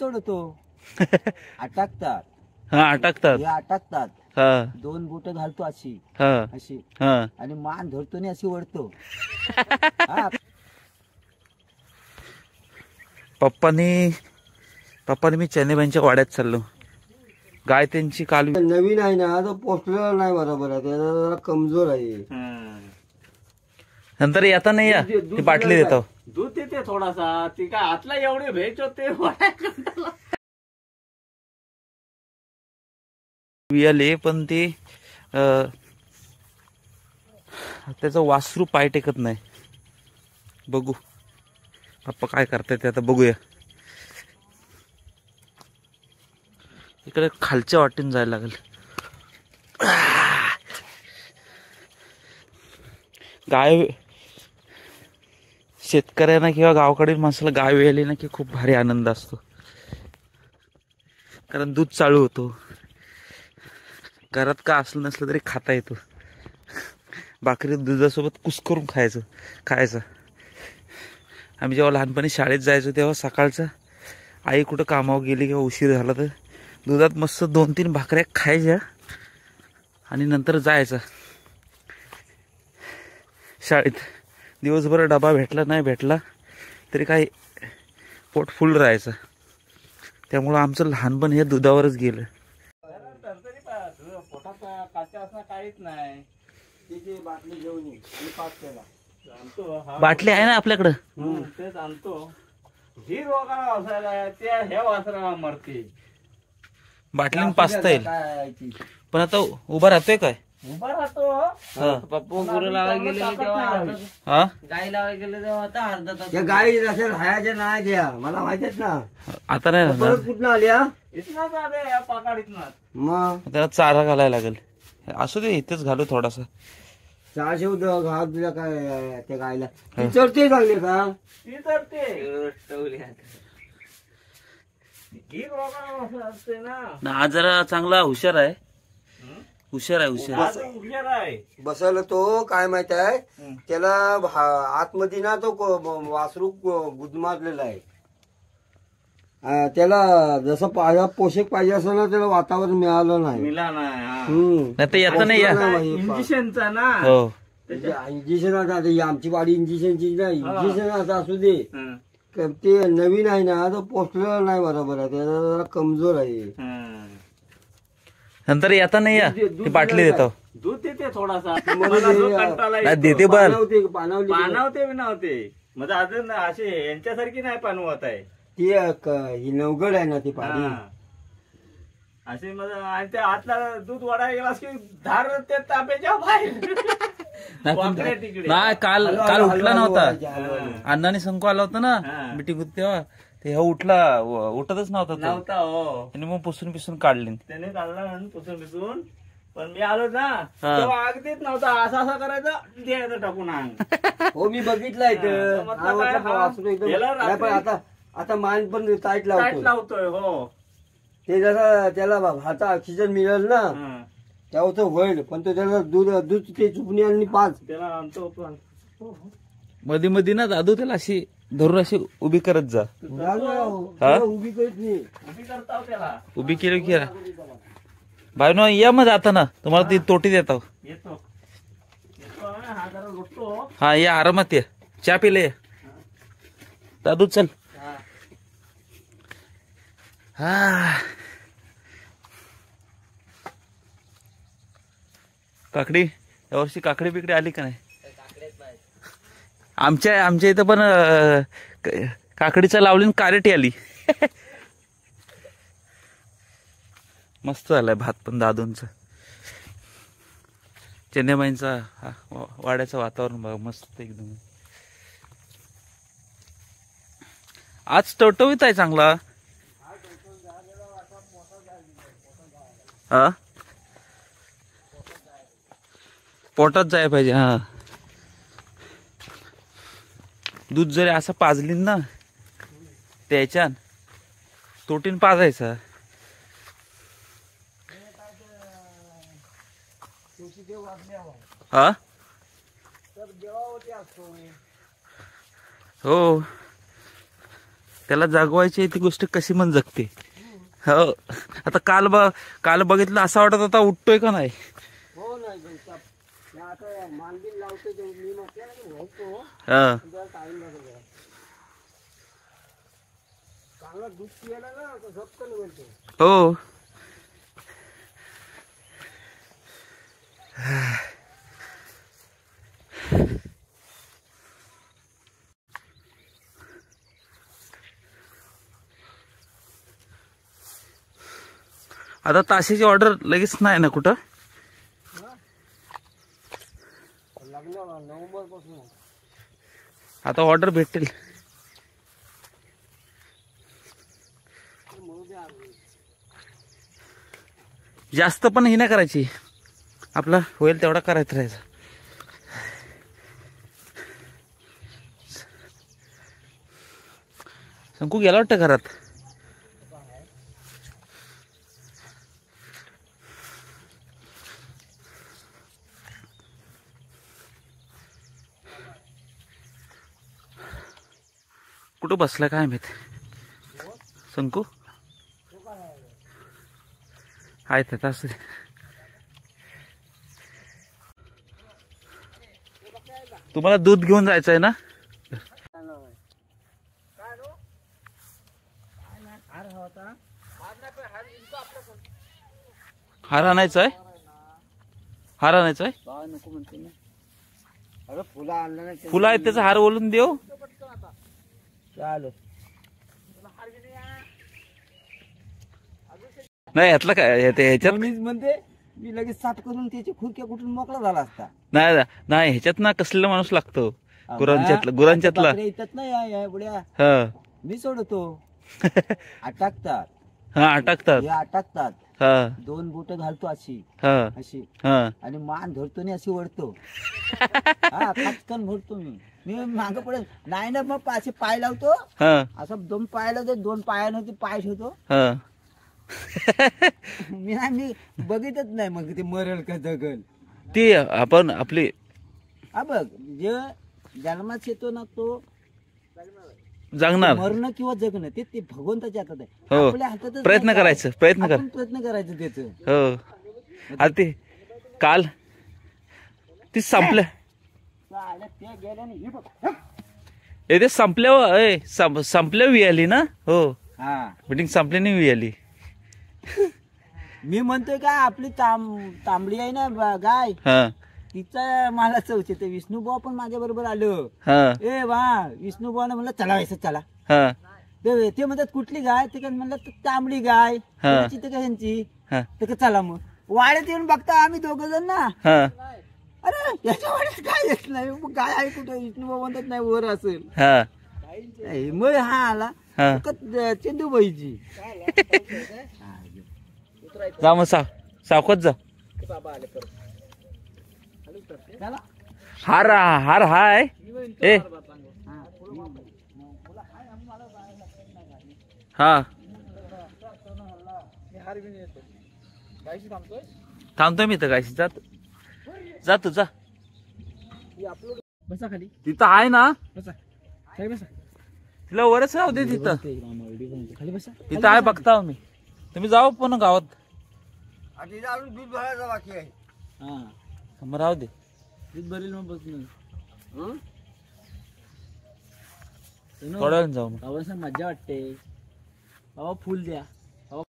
सोडतो. अटकतात. हा अटकतात. हे अटकतात. हा 2 बोट घालतो अशी हा अशी हा आणि मान धरतो आणि अशी वळतो. पप्पानी मी चेन्नईबाईंच्या वाड्यात चाललो. गाय त्यांची काल नवीन आहे ना, तो पोचलेला नाही बरोबर आहे, त्याला जरा कमजोर आहे. नंतर येता नाही या ती बाटली देतो. दूध देते थोडासा. ती काय आतला एवढे भेज होते. वियाले पण ते त्याचं वासरू पाय टेकत नाही. बघू पप्पा काय करताय ते आता बघूया. इकडे खालच्या वाटेन जायला लागेल. गाय शेतकऱ्यांना किंवा गावाकडील माणसाला गाय वेळली ना की खूप भारी आनंद असतो. कारण दूध चालू होतो. घरात का असलं नसलं तरी खाता येतो. भाकरी दुधासोबत कुस्करून खायचं. आम्ही जेव्हा लहानपणी शाळेत जायचो तेव्हा सकाळचं आई कुठं कामावर गेली किंवा उशीर झाला तर दुधात मस्त 2-3 भाकऱ्या खायच्या आणि नंतर जायचं शाळेत. दिवसभर डबा भेटला नाही भेटला तरी काही पोट फुल राहायचं. त्यामुळं आमचं लहानपण हे दुधावरच गेलं. पोटाचा काचा असं काहीच नाही. बाटली घेऊन बाटली आहे ना आपल्याकडं. तेच आणतो. ही रोगाला वासायला त्या ह्या वासराला मरते. बाटलीन पाचता येईल. पण आता उभा राहतोय काय? उभा राहतो. पप्पू गुरु लावायला गेले तेव्हा गाई लावायला गेले तेव्हा आता अर्धा तास. गाई जशा राहायच्या नाही द्या, मला माहितीच ना. आता नाही राहणार. कुठं आल्या? इथनाच आले या पाकाडीतनाच. मग त्याला चारा घालायला लागेल. असू दे इथेच घालू थोडासा. 400 घात दिला काय त्या गायला? ती चढते चांगली का? ती चढते. ही रोगाला वासा असते ना. आज जरा चांगला हुशार आहे. हुशार आहे. बसवलं तो काय माहित आहे, त्याला आतमध्ये ना तो वासरू गुदमारलेला आहे. त्याला जसं पोषक पाहिजे असं ना त्याला वातावरण मिळालं नाही. मिळाला नाही. येतं नाही या इंजेक्शनचा ना. हो इंजेक्शन आता आमची वाडी इंजेक्शनची ना. इंजेक्शन आता असू दे, ते नवीन आहे ना, तो पोचलेला नाही बरोबर आहे, त्याला जरा कमजोर आहे. नंतर येता नाही या ती बाटली देतो. दूध देते थोडासा. देते पण पानवते विनावते. म्हणजे अजून असे यांच्यासारखी नाही पानवत आहे. ती ही नवगड आहे ना ती पाणी असे. आणि ते आतला दूध वाढायला गेलास की धार ते तांब्याच्या बाहेर. नाही काल उठला नव्हता. अण्णाने संकू आला होता ना मिटिंग होती तेव्हा. ते उठतच नव्हता. हो त्याने मग पुसून काढले. त्याने काढला म्हणून पुसून. पण मी आलो ना तेव्हा अगदीच नव्हता. असा करायचा द्यायचं टाकून अंग. हो मी बघितलंय. आता मान पण टाईट लावतोय. हो ते जरा त्याला हाता ऑक्सिजन मिळेल ना तेव्हा तो होईल. पण तो त्याला दूध ते चुपणी आणि पाच त्याला आणतो. मध्ये ना दादू त्याला अशी धरून अशी उभी करत जा. उभी करीत नाही. उभी करता त्याला. उभी केली की बाय नो या मग आता ना तुम्हाला ती तोटी देतो. येतो हा जरा लुटतो. हा या आरामात या. चहा पिले दादू चल. हा काकडी यावर्षी काकडी बिकडी आली का नाही? आमच्या इथं पण काकडीचा लावली कारेटी आली. मस्त झालाय भात पण दादूंचा. चेन्नईबाईंचा वाड्याचं वातावरण बघा मस्त एकदम. आज टवटवीत आहे चांगला. हा पोटात जायला पाहिजे. हा दूध जरी असं पाजलीन ना त्याच्यान तोटीन पाजायचा. हा हो त्याला जागवायची आहे ती गोष्ट कशी मन जगते. हो आता काल बघितलं असं वाटत होता उठतोय का नाही. हो नाही आता मानबिन लावतो मी म्हटलं ना व्हायचो हा टाइम लागेल. चांगला दूध पियाला ना झपकन मिळतो. हो आता ताशीची ऑर्डर लगेच नाही ना कुठं. लग्न नोव्हेंबर पासून आता ऑर्डर भेटेल. जास्त पण ही नाही करायची, आपला होईल तेवढा करायचं राहायचं. शंकू गेला वाटतं घरात. कुठं बसला काय माहित शंकू. आहेत असं तुम्हाला दूध घेऊन जायचं आहे ना. हार आणायचं आहे. हार आणायचं आहे. नको म्हणते ना. अरे फुलं आणलं नाही. फुलं आहेत त्याचा हार ओलून देऊ. चालेल. नाही यातलं काय ह्याच्यात मीच म्हणते मी लगेच साफ करून त्याची खुर्क्या कुठून मोकळा झाला असता. नाही नाही ह्याच्यात ना कसलेला माणूस लागतो. गुरांच्यातला येतात ना या बुड्या. हा मी सोडतो. अटकतात. हा अटकतात. हे अटकतात. हा 2 बोट घालतो अशी हा अशी हा आणि मान धरतो आणि अशी वळतो. हा पटकन मोडतो मी मागं पडेल नाही ना. मग असे पाय लावतो. हा असं 2 पाय लावतो. 2 पायानं पाय ठेवतो. हा मी बघितच नाही मग ते मरल का जगल. ती आपण आपली हा बघ जे जन्मात येतो ना तो जागणार. मरणं किंवा जगणं ते भगवंताच्या हातात आहे. हो. आपल्या हातातच प्रयत्न नाही. करायचं प्रयत्न आपण प्रयत्न करायचं त्याच. हो आता ते काल ती संपल्या ते गेल्याने हे बघ. ते संपल्या वी आली ना. हो हा मीटिंग संपल्याने वी आली. मी म्हणतोय का आपली तांबडी आहे ना गाय हा तिचा मला चौचे ते विष्णुभाऊ पण माझ्या बरोबर आलो. हा ए वा विष्णुभाऊ म्हणलं चला व्हायचं चला. हा ते म्हणतात कुठली गाय. ते म्हणलं तांबडी गाय. हा. ते ह्यांची. हा ते चला मग वाड्यात येऊन बघता आम्ही 2 जण ना. हा अरे याच्या वाड्यात गाय येत नाही. मग गाय आहे कुठे. विष्णुभाऊ म्हणतात नाही वर असेल. हा मग हा आला हा चंदूबाईची. जा मग सावकाश जा. हार हार हाय ए हा थांबतोय मी तर गायशी जातो जा. बसा खाली. तिथं आहे ना. बसा खाली बसा. तिला वरच राहू दे तिथं. खाली बसा. तिथं आहे बघता मी. तुम्ही जाऊ पण गावात. दूध भरायचं बाकी आहे. हा मग राहू दे. दूध भरेल मग बसून. थोड्या वेळ जाऊ मग. मजा वाटते. बाबा फुल द्या.